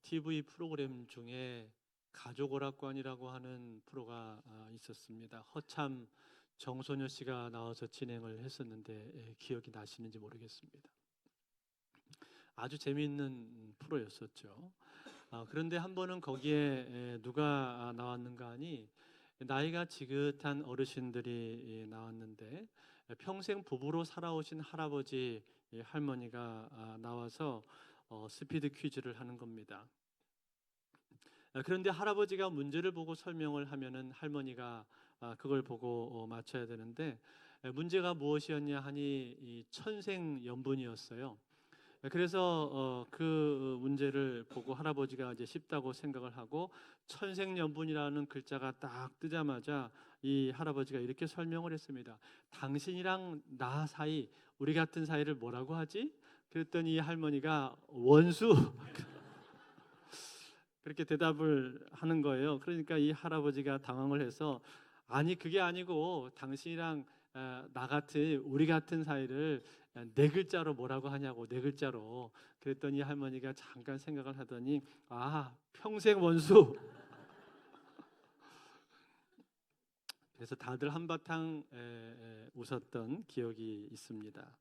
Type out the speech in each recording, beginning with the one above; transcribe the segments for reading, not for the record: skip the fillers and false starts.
TV 프로그램 중에 가족 오락관이라고 하는 프로가 있었습니다. 허참 정소녀 씨가 나와서 진행을 했었는데 기억이 나시는지 모르겠습니다. 아주 재미있는 프로였었죠. 그런데 한 번은 거기에 누가 나왔는가 하니 나이가 지긋한 어르신들이 나왔는데 평생 부부로 살아오신 할아버지 할머니가 나와서 스피드 퀴즈를 하는 겁니다. 그런데 할아버지가 문제를 보고 설명을 하면은 할머니가 그걸 보고 맞춰야 되는데 문제가 무엇이었냐 하니 이 천생연분이었어요. 그래서 그 문제를 보고 할아버지가 이제 쉽다고 생각을 하고 천생연분이라는 글자가 딱 뜨자마자 이 할아버지가 이렇게 설명을 했습니다. 당신이랑 나 사이, 우리 같은 사이를 뭐라고 하지? 그랬더니 이 할머니가 원수 그렇게 대답을 하는 거예요. 그러니까 이 할아버지가 당황을 해서 아니 그게 아니고 당신이랑 나 같은 우리 같은 사이를 네 글자로 뭐라고 하냐고, 네 글자로. 그랬더니 할머니가 잠깐 생각을 하더니 평생 원수. 그래서 다들 한바탕 웃었던 기억이 있습니다.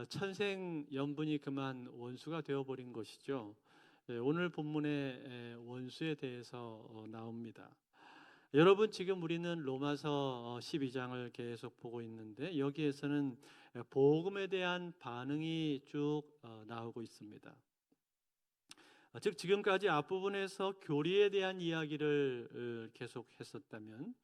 천생연분이 그만 원수가 되어버린 것이죠. 오늘 본문의 원수에 대해서 나옵니다. 여러분, 지금 우리는 로마서 12장을 계속 보고 있는데 여기에서는 복음에 대한 반응이 쭉 나오고 있습니다. 즉 지금까지 앞부분에서 교리에 대한 이야기를 계속 했었다면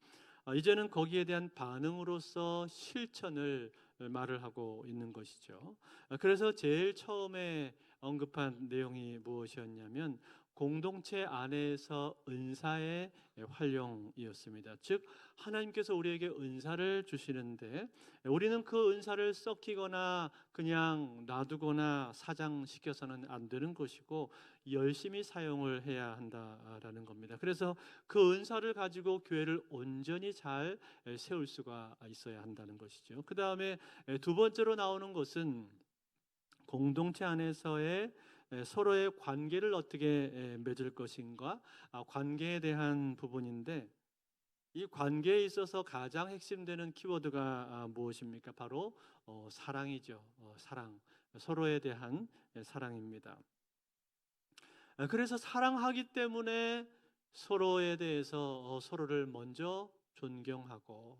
이제는 거기에 대한 반응으로서 실천을 말을 하고 있는 것이죠. 그래서 제일 처음에 언급한 내용이 무엇이었냐면 공동체 안에서 은사의 활용이었습니다. 즉 하나님께서 우리에게 은사를 주시는데 우리는 그 은사를 썩히거나 그냥 놔두거나 사장시켜서는 안 되는 것이고 열심히 사용을 해야 한다라는 겁니다. 그래서 그 은사를 가지고 교회를 온전히 잘 세울 수가 있어야 한다는 것이죠. 그 다음에 두 번째로 나오는 것은 공동체 안에서의 서로의 관계를 어떻게 맺을 것인가, 관계에 대한 부분인데 이 관계에 있어서 가장 핵심되는 키워드가 무엇입니까? 바로 사랑이죠. 사랑, 서로에 대한 사랑입니다. 그래서 사랑하기 때문에 서로에 대해서 서로를 먼저 존경하고,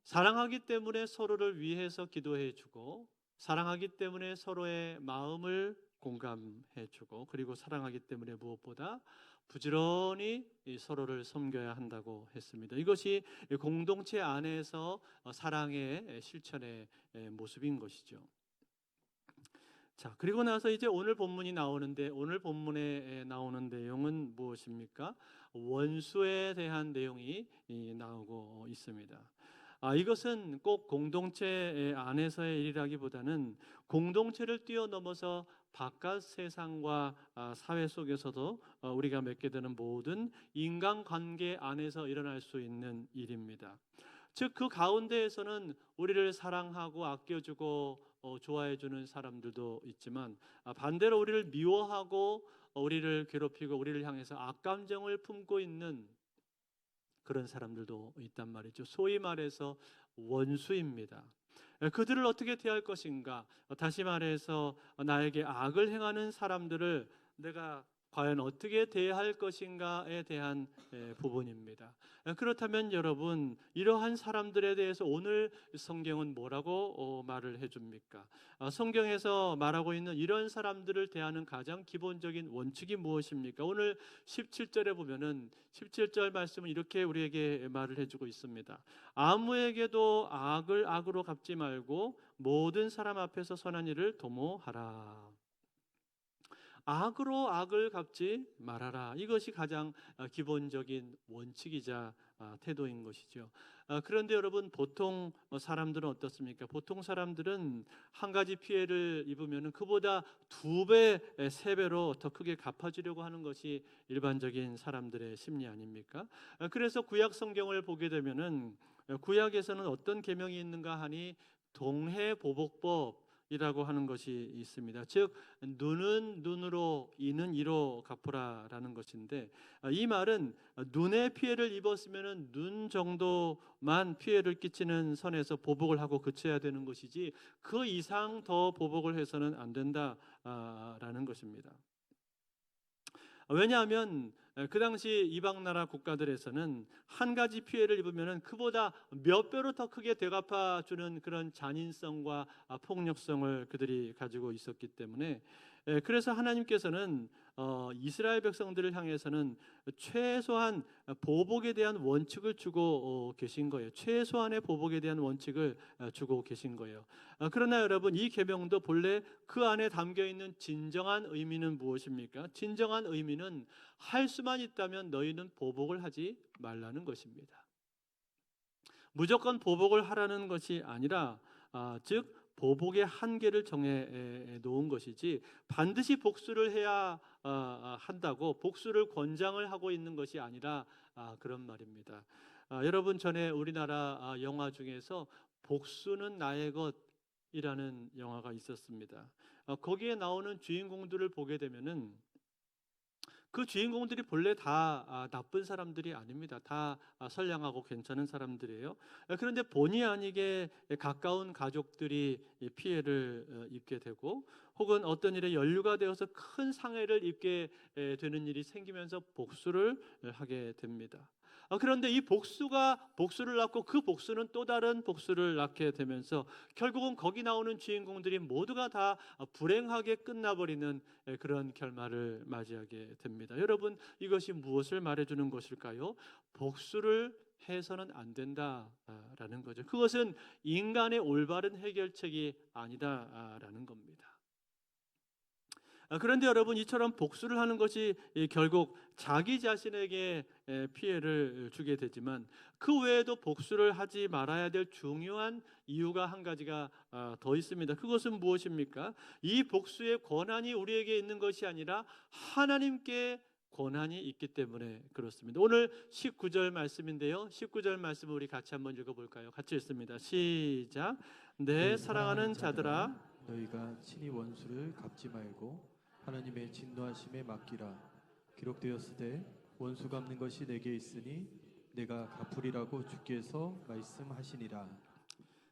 사랑하기 때문에 서로를 위해서 기도해주고, 사랑하기 때문에 서로의 마음을 공감해주고, 그리고 사랑하기 때문에 무엇보다 부지런히 서로를 섬겨야 한다고 했습니다. 이것이 공동체 안에서 사랑의 실천의 모습인 것이죠. 자, 그리고 나서 이제 오늘 본문이 나오는데 오늘 본문에 나오는 내용은 무엇입니까? 원수에 대한 내용이 나오고 있습니다. 이것은 꼭 공동체 안에서의 일이라기보다는 공동체를 뛰어넘어서 바깥 세상과 사회 속에서도 우리가 맺게 되는 모든 인간관계 안에서 일어날 수 있는 일입니다. 즉 그 가운데에서는 우리를 사랑하고 아껴주고 좋아해주는 사람들도 있지만 반대로 우리를 미워하고 우리를 괴롭히고 우리를 향해서 악감정을 품고 있는 그런 사람들도 있단 말이죠. 소위 말해서 원수입니다. 그들을 어떻게 대할 것인가? 다시 말해서 나에게 악을 행하는 사람들을 내가 과연 어떻게 대할 것인가에 대한 부분입니다. 그렇다면 여러분, 이러한 사람들에 대해서 오늘 성경은 뭐라고 말을 해줍니까? 성경에서 말하고 있는 이런 사람들을 대하는 가장 기본적인 원칙이 무엇입니까? 오늘 17절에 보면은 17절 말씀은 이렇게 우리에게 말을 해주고 있습니다. 아무에게도 악을 악으로 갚지 말고 모든 사람 앞에서 선한 일을 도모하라. 악으로 악을 갚지 말아라. 이것이 가장 기본적인 원칙이자 태도인 것이죠. 그런데 여러분, 보통 사람들은 어떻습니까? 보통 사람들은 한 가지 피해를 입으면 그보다 두 배, 세 배로 더 크게 갚아주려고 하는 것이 일반적인 사람들의 심리 아닙니까? 그래서 구약 성경을 보게 되면은 구약에서는 어떤 계명이 있는가 하니 동해보복법, 이라고 하는 것이 있습니다. 즉 눈은 눈으로 이는 이로 갚으라라는 것인데, 이 말은 눈에 피해를 입었으면은 눈 정도만 피해를 끼치는 선에서 보복을 하고 그쳐야 되는 것이지 그 이상 더 보복을 해서는 안 된다라는 것입니다. 왜냐하면 그 당시 이방 나라 국가들에서는 한 가지 피해를 입으면은 그보다 몇 배로 더 크게 되갚아 주는 그런 잔인성과 폭력성을 그들이 가지고 있었기 때문에, 그래서 하나님께서는 이스라엘 백성들을 향해서는 최소한 보복에 대한 원칙을 주고 계신 거예요. 최소한의 보복에 대한 원칙을 주고 계신 거예요. 그러나 여러분, 이 계명도 본래 그 안에 담겨 있는 진정한 의미는 무엇입니까? 진정한 의미는 할 수만 있다면 너희는 보복을 하지 말라는 것입니다. 무조건 보복을 하라는 것이 아니라, 즉 보복의 한계를 정해 놓은 것이지 반드시 복수를 해야 한다고 복수를 권장을 하고 있는 것이 아니라 그런 말입니다. 여러분, 전에 우리나라 영화 중에서 복수는 나의 것이라는 영화가 있었습니다. 거기에 나오는 주인공들을 보게 되면은 그 주인공들이 본래 다 나쁜 사람들이 아닙니다. 다 선량하고 괜찮은 사람들이에요. 그런데 본의 아니게 가까운 가족들이 이 피해를 입게 되고, 혹은 어떤 일에 연루가 되어서 큰 상해를 입게 되는 일이 생기면서 복수를 하게 됩니다. 그런데 이 복수를 낳고 그 복수는 또 다른 복수를 낳게 되면서 결국은 거기 나오는 주인공들이 모두가 다 불행하게 끝나버리는 그런 결말을 맞이하게 됩니다. 여러분, 이것이 무엇을 말해주는 것일까요? 복수를 해서는 안 된다라는 거죠. 그것은 인간의 올바른 해결책이 아니다라는 겁니다. 그런데 여러분, 이처럼 복수를 하는 것이 결국 자기 자신에게 피해를 주게 되지만, 그 외에도 복수를 하지 말아야 될 중요한 이유가 한 가지가 더 있습니다. 그것은 무엇입니까? 이 복수의 권한이 우리에게 있는 것이 아니라 하나님께 권한이 있기 때문에 그렇습니다. 오늘 19절 말씀인데요. 19절 말씀을 우리 같이 한번 읽어볼까요? 같이 읽습니다. 시작. 내 사랑하는 자들아, 너희가 친히 원수를 갚지 말고 하나님의 진노하심에 맡기라. 기록되었으되 원수 갚는 것이 내게 있으니 내가 갚으리라고 주께서 말씀하시니라.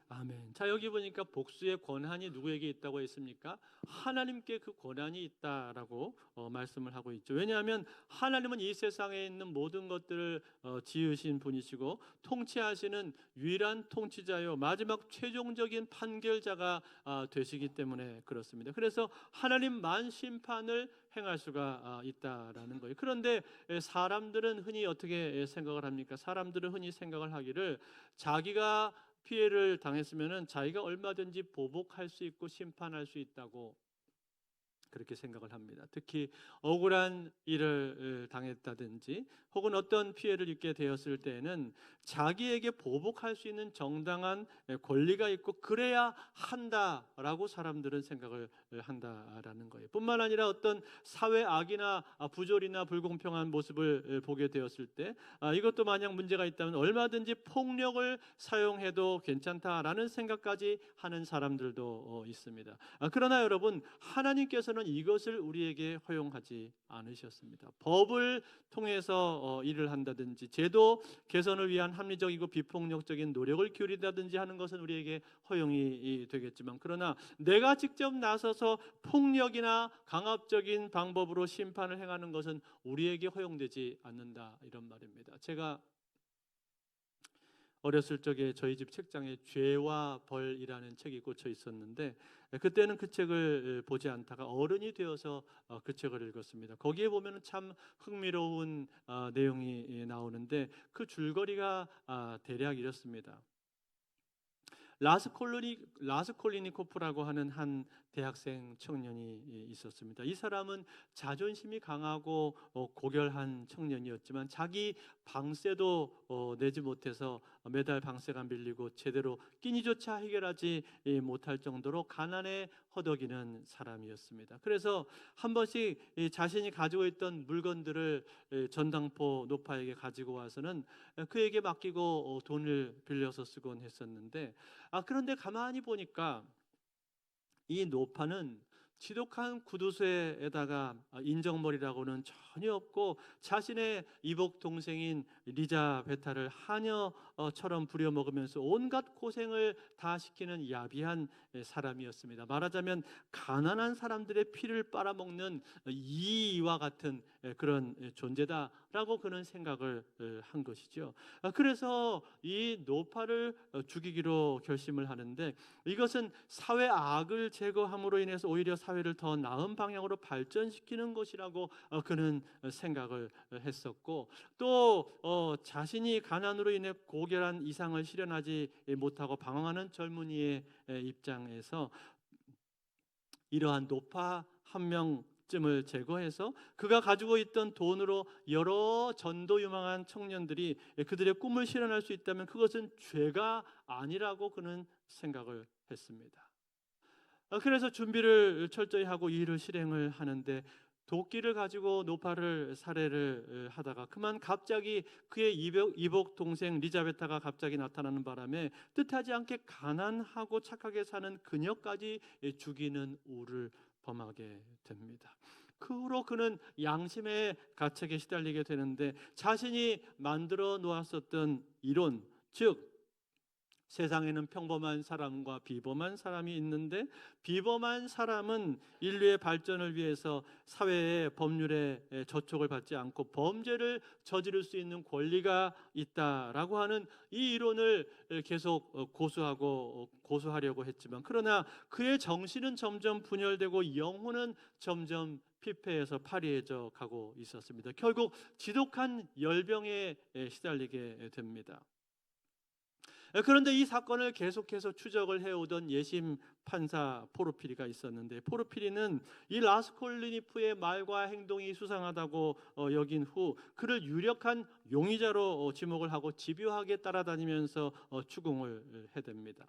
아멘. 자, 여기 보니까 복수의 권한이 누구에게 있다고 했습니까? 하나님께 그 권한이 있다라고 말씀을 하고 있죠. 왜냐하면 하나님은 이 세상에 있는 모든 것들을 지으신 분이시고 통치하시는 유일한 통치자요, 마지막 최종적인 판결자가 되시기 때문에 그렇습니다. 그래서 하나님만 심판을 행할 수가 있다라는 거예요. 그런데 사람들은 흔히 어떻게 생각을 합니까? 사람들은 흔히 생각을 하기를, 자기가 피해를 당했으면은 자기가 얼마든지 보복할 수 있고 심판할 수 있다고 그렇게 생각을 합니다. 특히 억울한 일을 당했다든지 혹은 어떤 피해를 입게 되었을 때에는 자기에게 보복할 수 있는 정당한 권리가 있고 그래야 한다라고 사람들은 생각을 한다라는 거예요. 뿐만 아니라 어떤 사회 악이나 부조리나 불공평한 모습을 보게 되었을 때 이것도 만약 문제가 있다면 얼마든지 폭력을 사용해도 괜찮다라는 생각까지 하는 사람들도 있습니다. 그러나 여러분, 하나님께서는 이것을 우리에게 허용하지 않으셨습니다. 법을 통해서 일을 한다든지 제도 개선을 위한 합리적이고 비폭력적인 노력을 기울인다든지 하는 것은 우리에게 허용이 되겠지만, 그러나 내가 직접 나서서 폭력이나 강압적인 방법으로 심판을 행하는 것은 우리에게 허용되지 않는다, 이런 말입니다. 제가 어렸을 적에 저희 집 책장에 죄와 벌이라는 책이 꽂혀 있었는데, 그때는 그 책을 보지 않다가 어른이 되어서 그 책을 읽었습니다. 거기에 보면 참 흥미로운 내용이 나오는데, 그 줄거리가 대략 이렇습니다. 라스콜리니코프라고 하는 한 대학생 청년이 있었습니다. 이 사람은 자존심이 강하고 고결한 청년이었지만 자기 방세도 내지 못해서 매달 방세가 밀리고 제대로 끼니조차 해결하지 못할 정도로 가난에 허덕이는 사람이었습니다. 그래서 한 번씩 자신이 가지고 있던 물건들을 전당포 노파에게 가지고 와서는 그에게 맡기고 돈을 빌려서 쓰곤 했었는데, 그런데 가만히 보니까 이 노파는 지독한 구두쇠에다가 인정머리라고는 전혀 없고 자신의 이복 동생인 리자베타를 하녀처럼 부려먹으면서 온갖 고생을 다 시키는 야비한 사람이었습니다. 말하자면 가난한 사람들의 피를 빨아먹는 이와 같은 그런 존재다라고 그는 생각을 한 것이죠. 그래서 이 노파를 죽이기로 결심을 하는데, 이것은 사회 악을 제거함으로 인해서 오히려 사회를 더 나은 방향으로 발전시키는 것이라고 그는 생각을 했었고, 또 자신이 가난으로 인해 고결한 이상을 실현하지 못하고 방황하는 젊은이의 입장에서 이러한 노파 한 명쯤을 제거해서 그가 가지고 있던 돈으로 여러 전도 유망한 청년들이 그들의 꿈을 실현할 수 있다면 그것은 죄가 아니라고 그는 생각을 했습니다. 그래서 준비를 철저히 하고 이 일을 실행을 하는데, 도끼를 가지고 노파를 살해를 하다가 그만 갑자기 그의 이복 동생 리자베타가 갑자기 나타나는 바람에 뜻하지 않게 가난하고 착하게 사는 그녀까지 죽이는 우를 범하게 됩니다. 그 후로 그는 양심의 가책에 시달리게 되는데, 자신이 만들어 놓았었던 이론, 즉 세상에는 평범한 사람과 비범한 사람이 있는데, 비범한 사람은 인류의 발전을 위해서 사회의 법률에 저촉을 받지 않고 범죄를 저지를 수 있는 권리가 있다라고 하는 이 이론을 계속 고수하려고 했지만, 그러나 그의 정신은 점점 분열되고 영혼은 점점 피폐해서 파리해져 가고 있었습니다. 결국 지독한 열병에 시달리게 됩니다. 그런데 이 사건을 계속해서 추적을 해오던 예심 판사 포르피리가 있었는데, 포르피리는 이 라스콜니노프의 말과 행동이 수상하다고 여긴 후 그를 유력한 용의자로 지목을 하고 집요하게 따라다니면서 추궁을 해댑니다.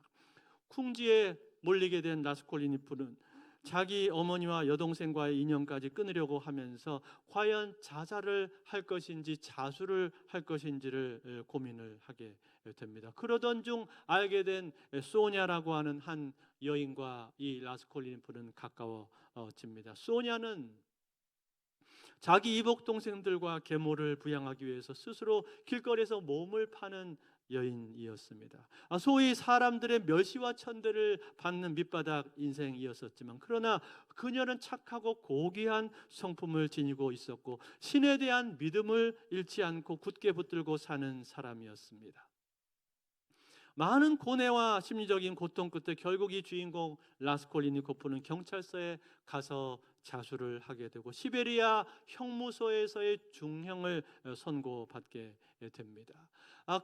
쿵지에 몰리게 된 라스콜니노프는 자기 어머니와 여동생과의 인연까지 끊으려고 하면서 과연 자살을 할 것인지 자수를 할 것인지를 고민을 하게 됩니다. 그러던 중 알게 된 소냐라고 하는 한 여인과 이 라스콜니노프는 가까워집니다. 소냐는 자기 이복 동생들과 계모를 부양하기 위해서 스스로 길거리에서 몸을 파는 여인이었습니다. 소위 사람들의 멸시와 천대를 받는 밑바닥 인생이었었지만, 그러나 그녀는 착하고 고귀한 성품을 지니고 있었고 신에 대한 믿음을 잃지 않고 굳게 붙들고 사는 사람이었습니다. 많은 고뇌와 심리적인 고통 끝에 결국 이 주인공 라스콜니코프는 경찰서에 가서 자수를 하게 되고 시베리아 형무소에서의 중형을 선고받게 됩니다.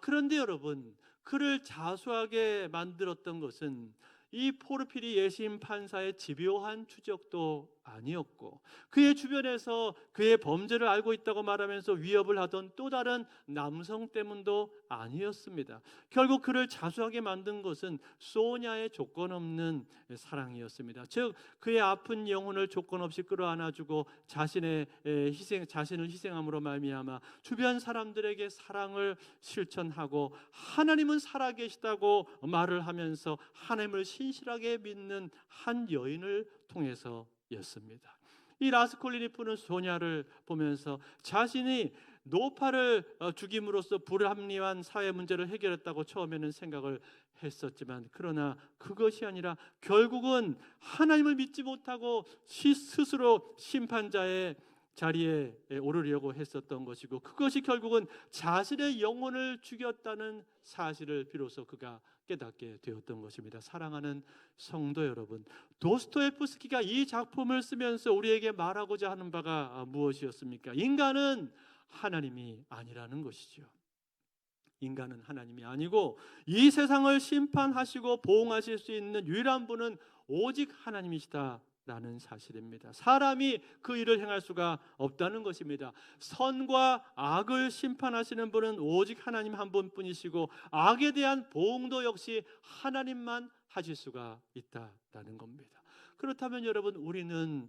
그런데 여러분, 그를 자수하게 만들었던 것은 이 포르피리 예심 판사의 집요한 추적도 아니었고, 그의 주변에서 그의 범죄를 알고 있다고 말하면서 위협을 하던 또 다른 남성 때문도 아니었습니다. 결국 그를 자수하게 만든 것은 소냐의 조건 없는 사랑이었습니다. 즉 그의 아픈 영혼을 조건 없이 끌어안아주고 자신을 희생함으로 말미암아 주변 사람들에게 사랑을 실천하고 하나님은 살아계시다고 말을 하면서 하나님을 신실하게 믿는 한 여인을 통해서였습니다. 이 라스콜니노프는 소냐를 보면서 자신이 노파를 죽임으로써 불합리한 사회 문제를 해결했다고 처음에는 생각을 했었지만, 그러나 그것이 아니라 결국은 하나님을 믿지 못하고 스스로 심판자의 자리에 오르려고 했었던 것이고, 그것이 결국은 자신의 영혼을 죽였다는 사실을 비로소 그가 깨닫게 되었던 것입니다. 사랑하는 성도 여러분, 도스토옙스키가 이 작품을 쓰면서 우리에게 말하고자 하는 바가 무엇이었습니까? 인간은 하나님이 아니라는 것이죠. 인간은 하나님이 아니고 이 세상을 심판하시고 보응하실 수 있는 유일한 분은 오직 하나님이시다 라는 사실입니다. 사람이 그 일을 행할 수가 없다는 것입니다. 선과 악을 심판하시는 분은 오직 하나님 한 분뿐이시고 악에 대한 보응도 역시 하나님만 하실 수가 있다라는 겁니다. 그렇다면 여러분, 우리는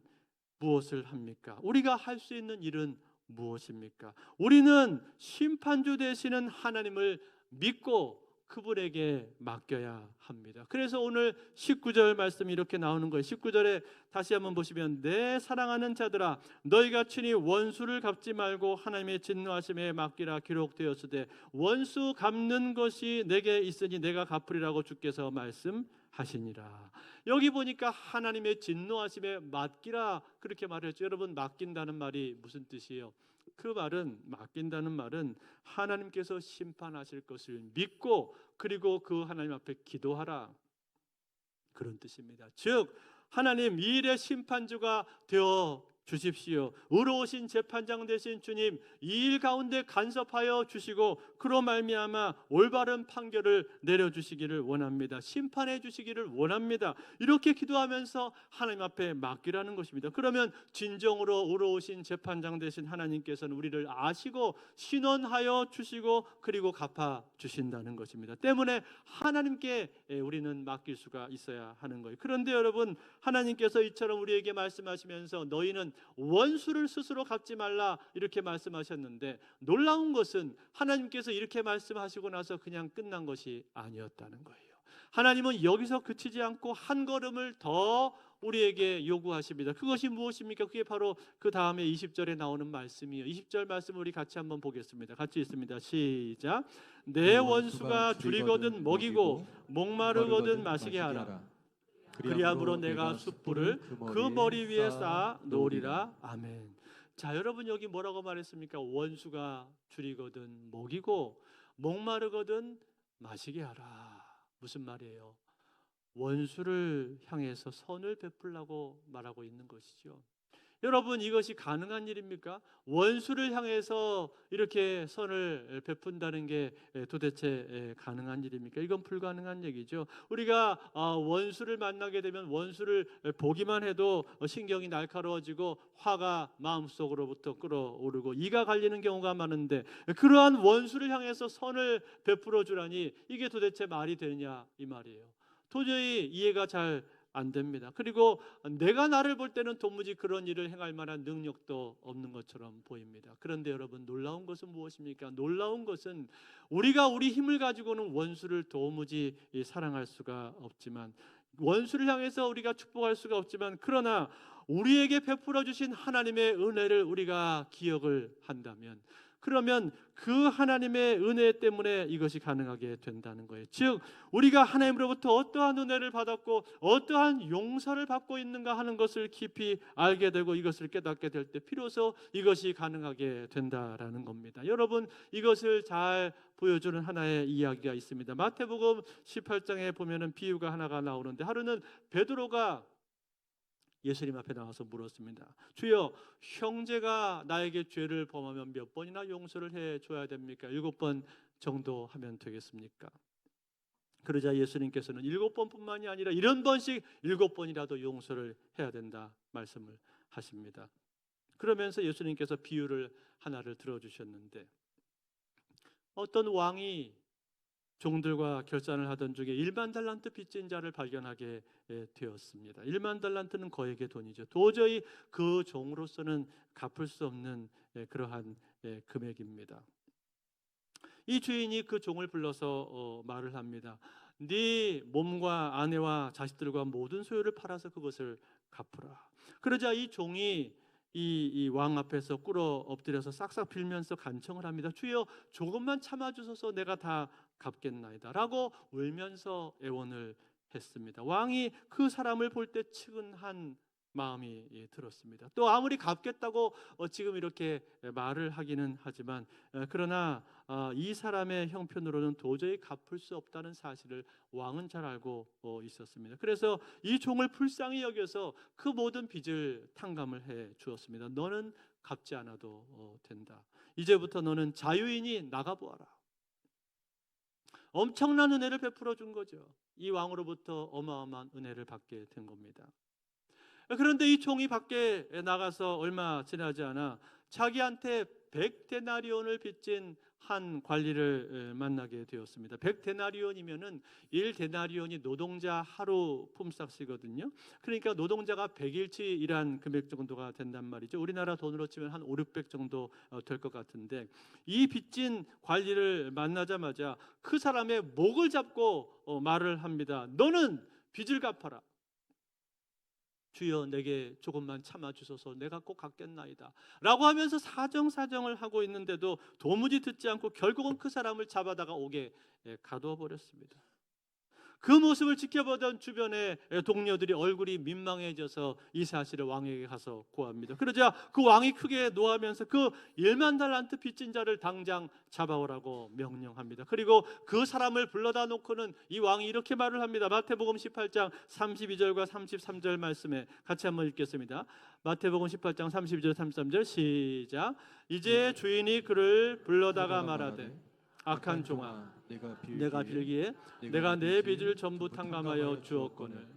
무엇을 합니까? 우리가 할 수 있는 일은 무엇입니까? 우리는 심판주 되시는 하나님을 믿고 그분에게 맡겨야 합니다. 그래서 오늘 19절 말씀이 이렇게 나오는 거예요. 19절에 다시 한번 보시면 내 사랑하는 자들아 너희가 친히 원수를 갚지 말고 하나님의 진노하심에 맡기라 기록되었으되 원수 갚는 것이 내게 있으니 내가 갚으리라고 주께서 말씀하시니라. 여기 보니까 하나님의 진노하심에 맡기라 그렇게 말했죠. 여러분 맡긴다는 말이 무슨 뜻이에요? 그 말은 맡긴다는 말은 하나님께서 심판하실 것을 믿고 그리고 그 하나님 앞에 기도하라 그런 뜻입니다. 즉 하나님 이 일의 심판주가 되어 주십시오. 의로우신 재판장 되신 주님 이 일 가운데 간섭하여 주시고 그로 말미암아 올바른 판결을 내려주시기를 원합니다. 심판해 주시기를 원합니다. 이렇게 기도하면서 하나님 앞에 맡기라는 것입니다. 그러면 진정으로 의로우신 재판장 되신 하나님께서는 우리를 아시고 신원하여 주시고 그리고 갚아 주신다는 것입니다. 때문에 하나님께 우리는 맡길 수가 있어야 하는 거예요. 그런데 여러분 하나님께서 이처럼 우리에게 말씀하시면서 너희는 원수를 스스로 갚지 말라 이렇게 말씀하셨는데 놀라운 것은 하나님께서 이렇게 말씀하시고 나서 그냥 끝난 것이 아니었다는 거예요. 하나님은 여기서 그치지 않고 한 걸음을 더 우리에게 요구하십니다. 그것이 무엇입니까? 그게 바로 그 다음에 20절에 나오는 말씀이에요. 20절 말씀 우리 같이 한번 보겠습니다. 같이 읽습니다. 시작. 내 원수가 줄이거든 먹이고 목마르거든 마시게 하라. 그리함으로 내가 숯불을 그 머리 위에 쌓아 놓으리라. 아멘. 자, 여러분 여기 뭐라고 말했습니까? 원수가 줄이거든 먹이고 목마르거든 마시게 하라. 무슨 말이에요? 원수를 향해서 선을 베풀라고 말하고 있는 것이죠. 여러분 이것이 가능한 일입니까? 원수를 향해서 이렇게 선을 베푼다는 게 도대체 가능한 일입니까? 이건 불가능한 얘기죠. 우리가 원수를 만나게 되면 원수를 보기만 해도 신경이 날카로워지고 화가 마음속으로부터 끓어오르고 이가 갈리는 경우가 많은데 그러한 원수를 향해서 선을 베풀어 주라니 이게 도대체 말이 되느냐 이 말이에요. 도저히 이해가 잘 안 됩니다. 그리고 내가 나를 볼 때는 도무지 그런 일을 행할 만한 능력도 없는 것처럼 보입니다. 그런데 여러분 놀라운 것은 무엇입니까? 놀라운 것은 우리가 우리 힘을 가지고는 원수를 도무지 사랑할 수가 없지만 원수를 향해서 우리가 축복할 수가 없지만 그러나 우리에게 베풀어 주신 하나님의 은혜를 우리가 기억을 한다면 그러면 그 하나님의 은혜 때문에 이것이 가능하게 된다는 거예요. 즉 우리가 하나님으로부터 어떠한 은혜를 받았고 어떠한 용서를 받고 있는가 하는 것을 깊이 알게 되고 이것을 깨닫게 될 때 비로소 이것이 가능하게 된다라는 겁니다. 여러분 이것을 잘 보여주는 하나의 이야기가 있습니다. 마태복음 18장에 보면은 비유가 하나가 나오는데 하루는 베드로가 예수님 앞에 나와서 물었습니다. 주여 형제가 나에게 죄를 범하면 몇 번이나 용서를 해줘야 됩니까? 7번 정도 하면 되겠습니까? 그러자 예수님께서는 7번뿐만이 아니라 70번씩 7번이라도 용서를 해야 된다 말씀을 하십니다. 그러면서 예수님께서 비유를 하나를 들어주셨는데 어떤 왕이 종들과 결산을 하던 중에 1만 달란트 빚진 자를 발견하게 되었습니다. 1만 달란트는 거액의 돈이죠. 도저히 그 종으로서는 갚을 수 없는 그러한 금액입니다. 이 주인이 그 종을 불러서 말을 합니다. 네 몸과 아내와 자식들과 모든 소유를 팔아서 그것을 갚으라. 그러자 이 종이 이 왕 앞에서 꿇어 엎드려서 싹싹 빌면서 간청을 합니다. 주여 조금만 참아주소서 내가 다 갚겠나이다 라고 울면서 애원을 했습니다. 왕이 그 사람을 볼 때 측은한 마음이 들었습니다. 또 아무리 갚겠다고 지금 이렇게 말을 하기는 하지만 그러나 이 사람의 형편으로는 도저히 갚을 수 없다는 사실을 왕은 잘 알고 있었습니다. 그래서 이 종을 불쌍히 여겨서 그 모든 빚을 탕감을 해 주었습니다. 너는 갚지 않아도 된다. 이제부터 너는 자유인이 나가보아라. 엄청난 은혜를 베풀어 준 거죠. 이 왕으로부터 어마어마한 은혜를 받게 된 겁니다. 그런데 이 종이 밖에 나가서 얼마 지나지 않아 자기한테 100데나리온을 빚진 한 관리를 만나게 되었습니다. 100데나리온이면은 1데나리온이 노동자 하루 품삯이거든요. 그러니까 노동자가 100일치 일한 금액 정도가 된단 말이죠. 우리나라 돈으로 치면 한 5, 600 정도 될 것 같은데, 이 빚진 관리를 만나자마자 그 사람의 목을 잡고 말을 합니다. 너는 빚을 갚아라. 주여 내게 조금만 참아 주소서, 내가 꼭 갚겠나이다 라고 하면서 사정사정을 하고 있는데도 도무지 듣지 않고 결국은 그 사람을 잡아다가 옥에 가두어 버렸습니다. 그 모습을 지켜보던 주변의 동료들이 얼굴이 민망해져서 이 사실을 왕에게 가서 고합니다. 그러자 그 왕이 크게 노하면서 그 1만 달란트 빚진 자를 당장 잡아오라고 명령합니다. 그리고 그 사람을 불러다 놓고는 이 왕이 이렇게 말을 합니다. 마태복음 18장 32절과 33절 말씀에 같이 한번 읽겠습니다. 마태복음 18장 32절 33절 시작. 이제 주인이 그를 불러다가 말하되 악한 종아, 내가 빌기에 내가 내 빚을 전부 탕감하여 주었거늘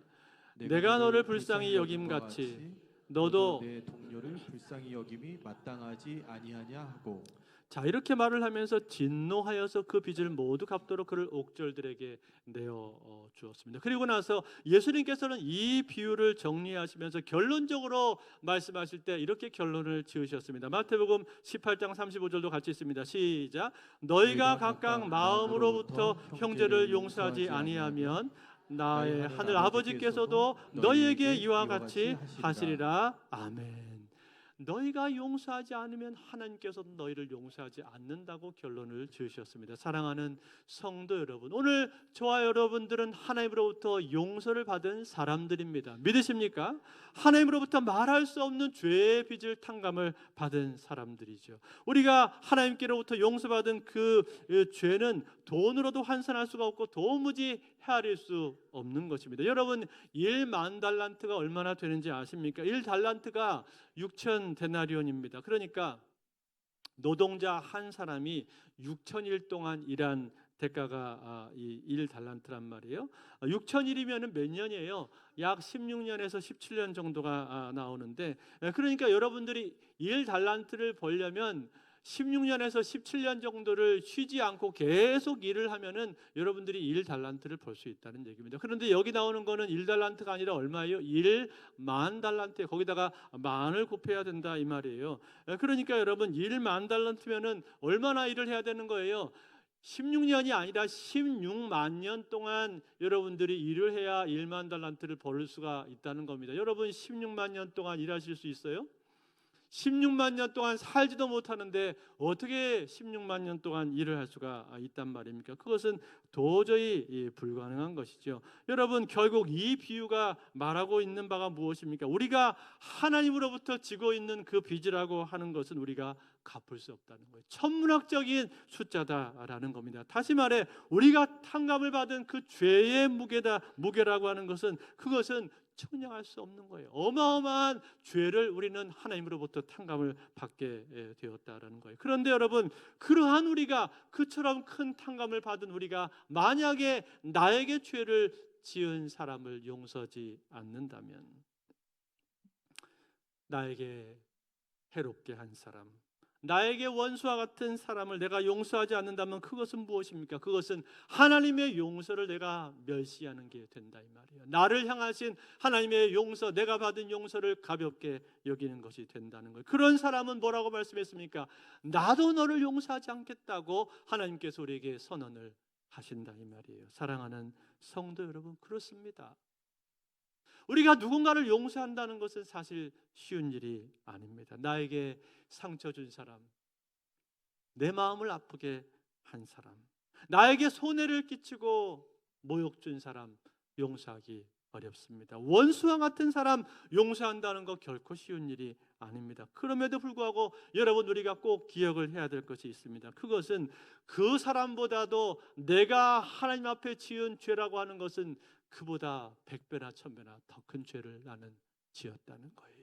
내가 너를 불쌍히 여김같이 너도 내 동료를 불쌍히 여김이 마땅하지 아니하냐 하고. 자, 이렇게 말을 하면서 진노하여서 그 빚을 모두 갚도록 그를 옥졸들에게 내어 주었습니다. 그리고 나서 예수님께서는 이 비유를 정리하시면서 결론적으로 말씀하실 때 이렇게 결론을 지으셨습니다. 마태복음 18장 35절도 같이 있습니다. 시작. 너희가 각각 마음으로부터 형제를 용서하지 아니하면 나의 하늘 아버지께서도 너희에게 이와 같이 하시리라. 아멘. 너희가 용서하지 않으면 하나님께서 너희를 용서하지 않는다고 결론을 지으셨습니다. 사랑하는 성도 여러분, 오늘 저와 여러분들은 하나님으로부터 용서를 받은 사람들입니다. 믿으십니까? 하나님으로부터 말할 수 없는 죄의 빚을 탕감을 받은 사람들이죠. 우리가 하나님께로부터 용서받은 그 죄는 돈으로도 환산할 수가 없고 도무지 헤아릴 수 없는 것입니다. 여러분, 1만 달란트가 얼마나 되는지 아십니까? 1달란트가 6천 데나리온입니다. 그러니까 노동자 한 사람이 6천일 동안 일한 대가가 이 1달란트란 말이에요. 6천일이면 몇 년이에요? 약 16년에서 17년 정도가 나오는데, 그러니까 여러분들이 1달란트를 벌려면 16년에서 17년 정도를 쉬지 않고 계속 일을 하면은 여러분들이 1달란트를 벌 수 있다는 얘기입니다. 그런데 여기 나오는 거는 1달란트가 아니라 얼마예요? 1만 달란트. 거기다가 만을 곱해야 된다 이 말이에요. 그러니까 여러분 1만 달란트면은 얼마나 일을 해야 되는 거예요? 16년이 아니라 16만 년 동안 여러분들이 일을 해야 1만 달란트를 벌 수가 있다는 겁니다. 여러분 16만 년 동안 일하실 수 있어요? 16만 년 동안 살지도 못하는데 어떻게 16만 년 동안 일을 할 수가 있단 말입니까? 그것은 도저히 불가능한 것이죠. 여러분, 결국 이 비유가 말하고 있는 바가 무엇입니까? 우리가 하나님으로부터 지고 있는 그 빚이라고 하는 것은 우리가 갚을 수 없다는 거예요. 천문학적인 숫자다라는 겁니다. 다시 말해 우리가 탕감을 받은 그 죄의 무게라고 하는 것은 그것은 측량할 수 없는 거예요. 어마어마한 죄를 우리는 하나님으로부터 탕감을 받게 되었다라는 거예요. 그런데 여러분, 그러한 우리가, 그처럼 큰 탕감을 받은 우리가 만약에 나에게 죄를 지은 사람을 용서하지 않는다면, 나에게 해롭게 한 사람, 나에게 원수와 같은 사람을 내가 용서하지 않는다면 그것은 무엇입니까? 그것은 하나님의 용서를 내가 멸시하는 게 된다 이 말이에요. 나를 향하신 하나님의 용서, 내가 받은 용서를 가볍게 여기는 것이 된다는 거예요. 그런 사람은 뭐라고 말씀했습니까? 나도 너를 용서하지 않겠다고 하나님께서 우리에게 선언을 하신다 이 말이에요. 사랑하는 성도 여러분, 그렇습니다. 우리가 누군가를 용서한다는 것은 사실 쉬운 일이 아닙니다. 나에게 상처 준 사람, 내 마음을 아프게 한 사람, 나에게 손해를 끼치고 모욕 준 사람 용서하기 어렵습니다. 원수와 같은 사람 용서한다는 거 결코 쉬운 일이 아닙니다. 그럼에도 불구하고 여러분, 우리가 꼭 기억을 해야 될 것이 있습니다. 그것은 그 사람보다도 내가 하나님 앞에 지은 죄라고 하는 것은 그보다 100배나 1000배나 더 큰 죄를 나는 지었다는 거예요.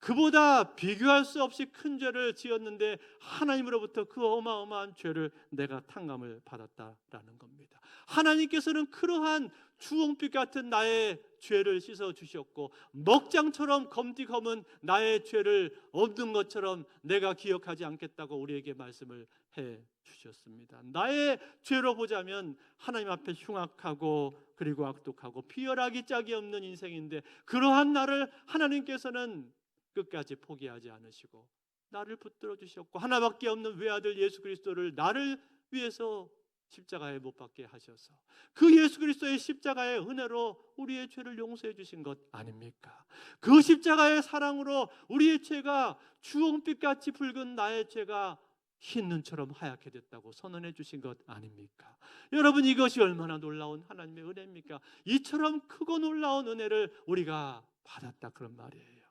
그보다 비교할 수 없이 큰 죄를 지었는데 하나님으로부터 그 어마어마한 죄를 내가 탕감을 받았다라는 겁니다. 하나님께서는 그러한 주홍빛 같은 나의 죄를 씻어 주셨고 먹장처럼 검디검은 나의 죄를 없는 것처럼 내가 기억하지 않겠다고 우리에게 말씀을 해 주셨습니다. 나의 죄로 보자면 하나님 앞에 흉악하고 그리고 악독하고 비열하기 짝이 없는 인생인데 그러한 나를 하나님께서는 끝까지 포기하지 않으시고 나를 붙들어 주셨고 하나밖에 없는 외아들 예수 그리스도를 나를 위해서 십자가에 못 박게 하셔서 그 예수 그리스도의 십자가의 은혜로 우리의 죄를 용서해 주신 것 아닙니까? 그 십자가의 사랑으로 우리의 죄가 주홍빛같이 붉은 나의 죄가 흰 눈처럼 하얗게 됐다고 선언해 주신 것 아닙니까? 여러분, 이것이 얼마나 놀라운 하나님의 은혜입니까? 이처럼 크고 놀라운 은혜를 우리가 받았다, 그런 말이에요.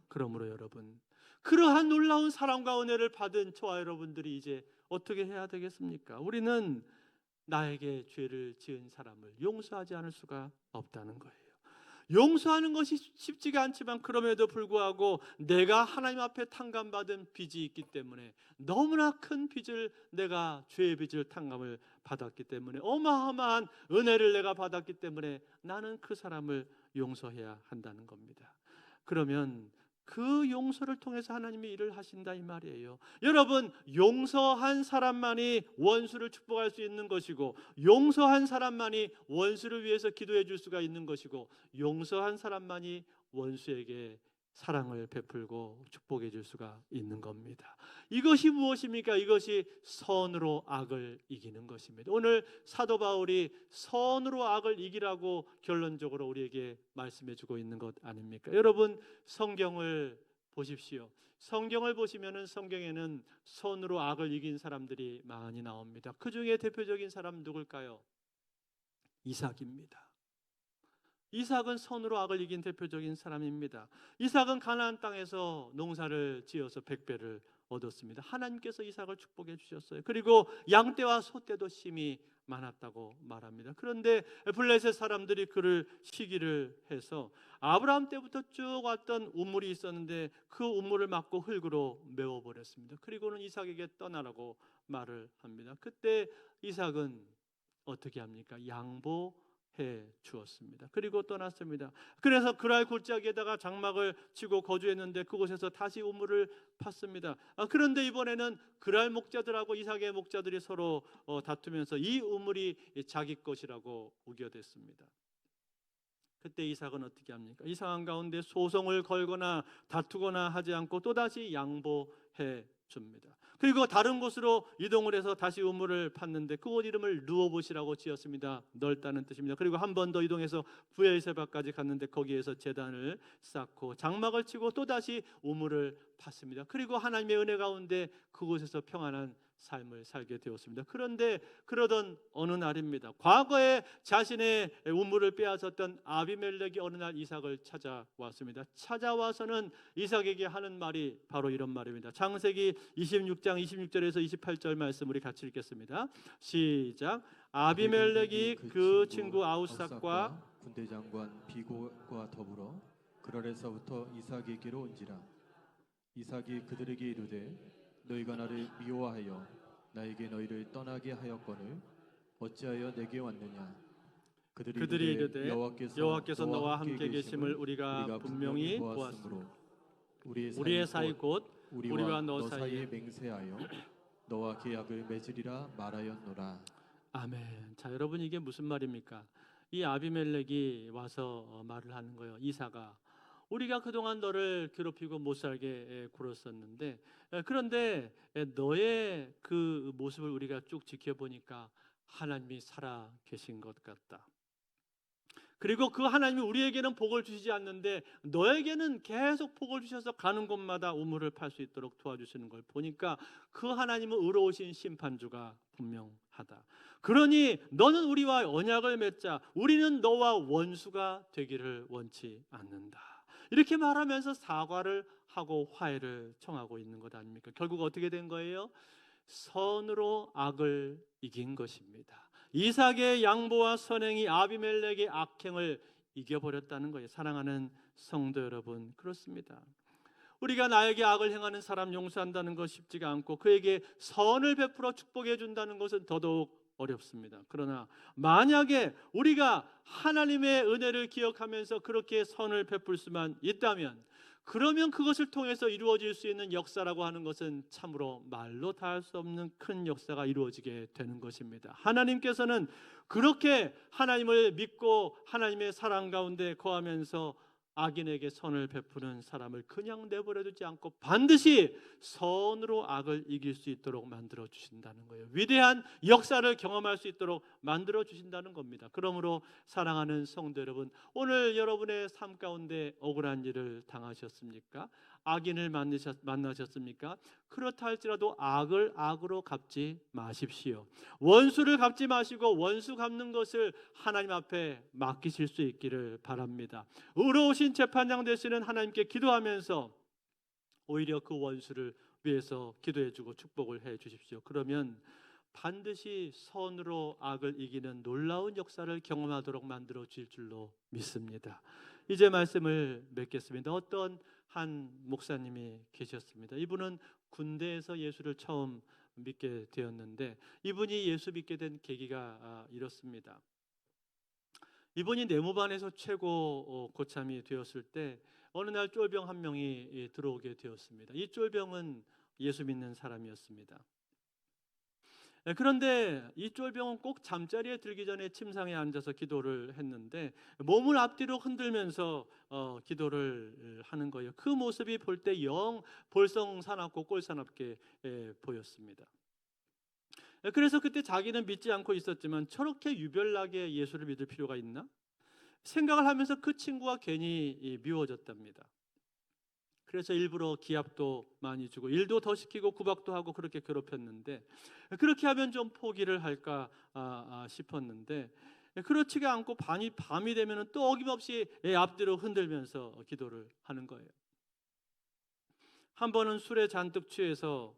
그러므로 여러분, 그러한 놀라운 사랑과 은혜를 받은 저와 여러분들이 이제 어떻게 해야 되겠습니까? 우리는 나에게 죄를 지은 사람을 용서하지 않을 수가 없다는 거예요. 용서하는 것이 쉽지가 않지만 그럼에도 불구하고 내가 하나님 앞에 탕감받은 빚이 있기 때문에 너무나 큰 빚을 내가 죄의 빚을 탕감을 받았기 때문에 어마어마한 은혜를 내가 받았기 때문에 나는 그 사람을 용서해야 한다는 겁니다. 그러면 그 용서를 통해서 하나님이 일을 하신다 이 말이에요. 여러분, 용서한 사람만이 원수를 축복할 수 있는 것이고 용서한 사람만이 원수를 위해서 기도해 줄 수가 있는 것이고 용서한 사람만이 원수에게 사랑을 베풀고 축복해 줄 수가 있는 겁니다. 이것이 무엇입니까? 이것이 선으로 악을 이기는 것입니다. 오늘 사도 바울이 선으로 악을 이기라고 결론적으로 우리에게 말씀해 주고 있는 것 아닙니까? 여러분, 성경을 보십시오. 성경을 보시면은 성경에는 선으로 악을 이긴 사람들이 많이 나옵니다. 그 중에 대표적인 사람 누굴까요? 이삭입니다. 이삭은 선으로 악을 이긴 대표적인 사람입니다. 이삭은 가나안 땅에서 농사를 지어서 100배를 얻었습니다. 하나님께서 이삭을 축복해 주셨어요. 그리고 양떼와 소떼도 심이 많았다고 말합니다. 그런데 블레셋 사람들이 그를 시기를 해서 아브라함 때부터 쭉 왔던 우물이 있었는데 그 우물을 막고 흙으로 메워버렸습니다. 그리고는 이삭에게 떠나라고 말을 합니다. 그때 이삭은 어떻게 합니까? 해 주었습니다. 그리고 떠났습니다. 그래서 그랄 골짜기에다가 장막을 치고 거주했는데 그곳에서 다시 우물을 팠습니다. 그런데 이번에는 그랄 목자들하고 이삭의 목자들이 서로 다투면서 이 우물이 자기 것이라고 우겨댔습니다. 그때 이삭은 어떻게 합니까? 이 상황 가운데 소송을 걸거나 다투거나 하지 않고 또다시 양보해 줍니다. 그리고 다른 곳으로 이동을 해서 다시 우물을 팠는데 그곳 이름을 르호봇이라고 지었습니다. 넓다는 뜻입니다. 그리고 한 번 더 이동해서 브엘세바까지 갔는데 거기에서 제단을 쌓고 장막을 치고 또다시 우물을 팠습니다. 그리고 하나님의 은혜 가운데 그곳에서 평안한 삶을 살게 되었습니다. 그런데 그러던 어느 날입니다. 과거에 자신의 우물을 빼앗았던 아비멜렉이 어느 날 이삭을 찾아왔습니다. 찾아와서는 이삭에게 하는 말이 바로 이런 말입니다. 창세기 26장 26절에서 28절 말씀 우리 같이 읽겠습니다. 시작. 아비멜렉이 그 친구 아우삭과 군대 장관 비고와 더불어 그랄에서부터 이삭에게로 온지라. 이삭이 그들에게 이르되 너희가 나를 미워하여 나에게 너희를 떠나게 하였거늘 어찌하여 내게 왔느냐. 그들이 이르되 여호와께서 너와 함께 계심을 우리가 분명히 보았으므로 우리의 사이 곧 우리와 너 사이에 맹세하여 너와 계약을 맺으리라 말하였노라. 아멘. 자, 여러분, 이게 무슨 말입니까? 이 아비멜렉이 와서 말을 하는 거예요. 이삭아, 우리가 그동안 너를 괴롭히고 못 살게 굴었었는데 그런데 너의 그 모습을 우리가 쭉 지켜보니까 하나님이 살아 계신 것 같다. 그리고 그 하나님이 우리에게는 복을 주시지 않는데 너에게는 계속 복을 주셔서 가는 곳마다 우물을 팔 수 있도록 도와주시는 걸 보니까 그 하나님은 의로우신 심판주가 분명하다. 그러니 너는 우리와 언약을 맺자. 우리는 너와 원수가 되기를 원치 않는다. 이렇게 말하면서 사과를 하고 화해를 청하고 있는 것 아닙니까? 결국 어떻게 된 거예요? 선으로 악을 이긴 것입니다. 이삭의 양보와 선행이 아비멜렉의 악행을 이겨버렸다는 거예요. 사랑하는 성도 여러분, 그렇습니다. 우리가 나에게 악을 행하는 사람 용서한다는 것 쉽지가 않고 그에게 선을 베풀어 축복해 준다는 것은 더더욱 어렵습니다. 그러나 만약에 우리가 하나님의 은혜를 기억하면서 그렇게 선을 베풀 수만 있다면, 그러면 그것을 통해서 이루어질 수 있는 역사라고 하는 것은 참으로 말로 다 할 수 없는 큰 역사가 이루어지게 되는 것입니다. 하나님께서는 그렇게 하나님을 믿고 하나님의 사랑 가운데 거하면서 악인에게 선을 베푸는 사람을 그냥 내버려 두지 않고 반드시 선으로 악을 이길 수 있도록 만들어 주신다는 거예요. 위대한 역사를 경험할 수 있도록 만들어 주신다는 겁니다. 그러므로 사랑하는 성도 여러분, 오늘 여러분의 삶 가운데 억울한 일을 당하셨습니까? 악인을 만나셨습니까? 그렇다 할지라도 악을 악으로 갚지 마십시오. 원수를 갚지 마시고 원수 갚는 것을 하나님 앞에 맡기실 수 있기를 바랍니다. 의로우신 재판장 되시는 하나님께 기도하면서 오히려 그 원수를 위해서 기도해주고 축복을 해주십시오. 그러면 반드시 선으로 악을 이기는 놀라운 역사를 경험하도록 만들어 주실 줄로 믿습니다. 이제 말씀을 맺겠습니다. 어떤 한 목사님이 계셨습니다. 이분은 군대에서 예수를 처음 믿게 되었는데, 이분이 예수 믿게 된 계기가 이렇습니다. 이분이 내무반에서 최고 고참이 되었을 때 어느 날 쫄병 한 명이 들어오게 되었습니다. 이 쫄병은 예수 믿는 사람이었습니다. 그런데 이 쫄병은 꼭 잠자리에 들기 전에 침상에 앉아서 기도를 했는데 몸을 앞뒤로 흔들면서 기도를 하는 거예요. 그 모습이 볼 때 영 볼썽사납고 꼴사납게 보였습니다. 그래서 그때 자기는 믿지 않고 있었지만 저렇게 유별나게 예수를 믿을 필요가 있나? 생각을 하면서 그 친구가 괜히 미워졌답니다. 그래서 일부러 기합도 많이 주고 일도 더 시키고 구박도 하고 그렇게 괴롭혔는데, 그렇게 하면 좀 포기를 할까 싶었는데 그렇지가 않고 밤이 되면 또 어김없이 앞뒤로 흔들면서 기도를 하는 거예요. 한 번은 술에 잔뜩 취해서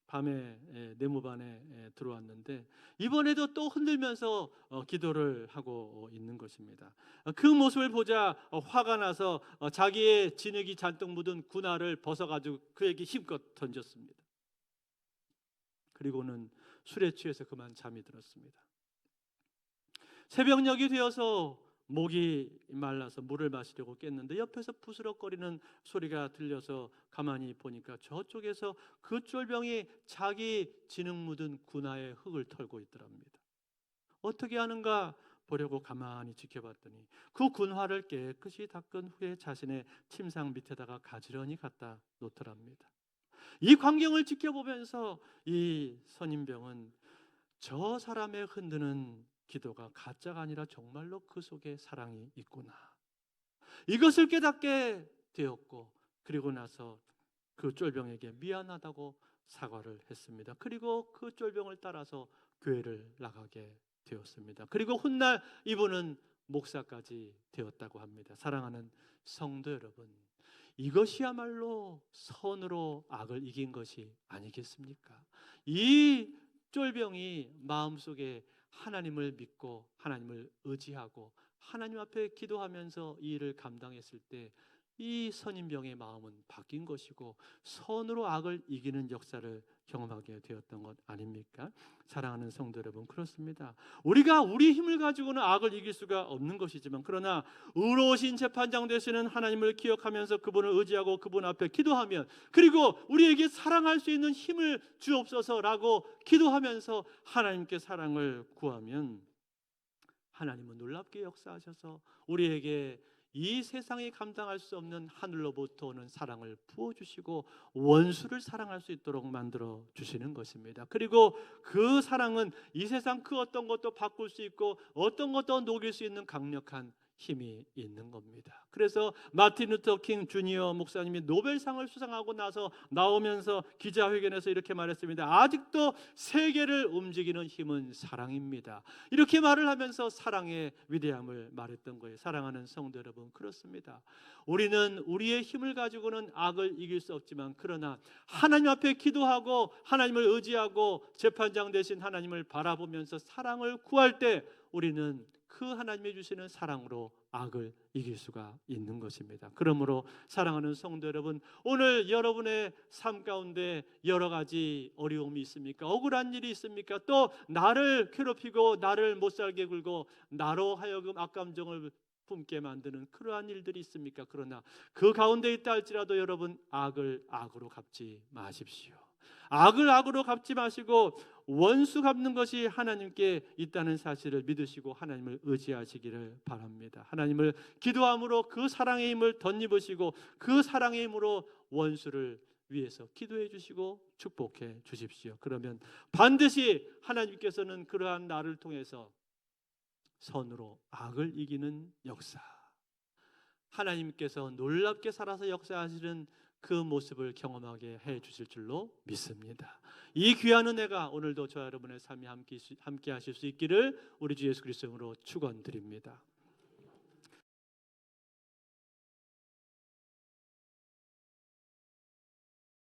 밤에 내무반에 들어왔는데 이번에도 또 흔들면서 기도를 하고 있는 것입니다. 그 모습을 보자 화가 나서 자기의 진흙이 잔뜩 묻은 군화를 벗어가지고 그에게 힘껏 던졌습니다. 그리고는 술에 취해서 그만 잠이 들었습니다. 새벽녘이 되어서 목이 말라서 물을 마시려고 깼는데 옆에서 부스럭거리는 소리가 들려서 가만히 보니까 저쪽에서 그 쫄병이 자기 진흙 묻은 군화에 흙을 털고 있더랍니다. 어떻게 하는가 보려고 가만히 지켜봤더니 그 군화를 깨끗이 닦은 후에 자신의 침상 밑에다가 가지런히 갖다 놓더랍니다. 이 광경을 지켜보면서 이 선임병은 저 사람의 흔드는 기도가 가짜가 아니라 정말로 그 속에 사랑이 있구나, 이것을 깨닫게 되었고, 그리고 나서 그 쫄병에게 미안하다고 사과를 했습니다. 그리고 그 쫄병을 따라서 교회를 나가게 되었습니다. 그리고 훗날 이분은 목사까지 되었다고 합니다. 사랑하는 성도 여러분, 이것이야말로 선으로 악을 이긴 것이 아니겠습니까? 이 쫄병이 마음속에 하나님을 믿고 하나님을 의지하고 하나님 앞에 기도하면서 이 일을 감당했을 때 이 선임병의 마음은 바뀐 것이고 선으로 악을 이기는 역사를 경험하게 되었던 것 아닙니까? 사랑하는 성도 여러분, 그렇습니다. 우리가 우리 힘을 가지고는 악을 이길 수가 없는 것이지만, 그러나 의로우신 재판장 되시는 하나님을 기억하면서 그분을 의지하고 그분 앞에 기도하면, 그리고 우리에게 사랑할 수 있는 힘을 주옵소서라고 기도하면서 하나님께 사랑을 구하면 하나님은 놀랍게 역사하셔서 우리에게 이 세상이 감당할 수 없는 하늘로부터 오는 사랑을 부어주시고 원수를 사랑할 수 있도록 만들어 주시는 것입니다. 그리고 그 사랑은 이 세상 그 어떤 것도 바꿀 수 있고 어떤 것도 녹일 수 있는 강력한 힘이 있는 겁니다. 그래서 마틴 루터 킹 주니어 목사님이 노벨상을 수상하고 나서 나오면서 기자회견에서 이렇게 말했습니다. 아직도 세계를 움직이는 힘은 사랑입니다. 이렇게 말을 하면서 사랑의 위대함을 말했던 거예요. 사랑하는 성도 여러분, 그렇습니다. 우리는 우리의 힘을 가지고는 악을 이길 수 없지만, 그러나 하나님 앞에 기도하고 하나님을 의지하고 재판장 되신 하나님을 바라보면서 사랑을 구할 때 우리는 그 하나님이 주시는 사랑으로 악을 이길 수가 있는 것입니다. 그러므로 사랑하는 성도 여러분, 오늘 여러분의 삶 가운데 여러 가지 어려움이 있습니까? 억울한 일이 있습니까? 또 나를 괴롭히고 나를 못 살게 굴고 나로 하여금 악감정을 품게 만드는 그러한 일들이 있습니까? 그러나 그 가운데 있다 할지라도 여러분, 악을 악으로 갚지 마십시오. 악을 악으로 갚지 마시고 원수 갚는 것이 하나님께 있다는 사실을 믿으시고 하나님을 의지하시기를 바랍니다. 하나님을 기도함으로 그 사랑의 힘을 덧입으시고 그 사랑의 힘으로 원수를 위해서 기도해 주시고 축복해 주십시오. 그러면 반드시 하나님께서는 그러한 나를 통해서 선으로 악을 이기는 역사, 하나님께서 놀랍게 살아서 역사하시는 그 모습을 경험하게 해 주실 줄로 믿습니다. 이 귀한 은혜가 오늘도 저와 여러분의 삶에 함께 하실 수 있기를 우리 주 예수 그리스도로 축원드립니다.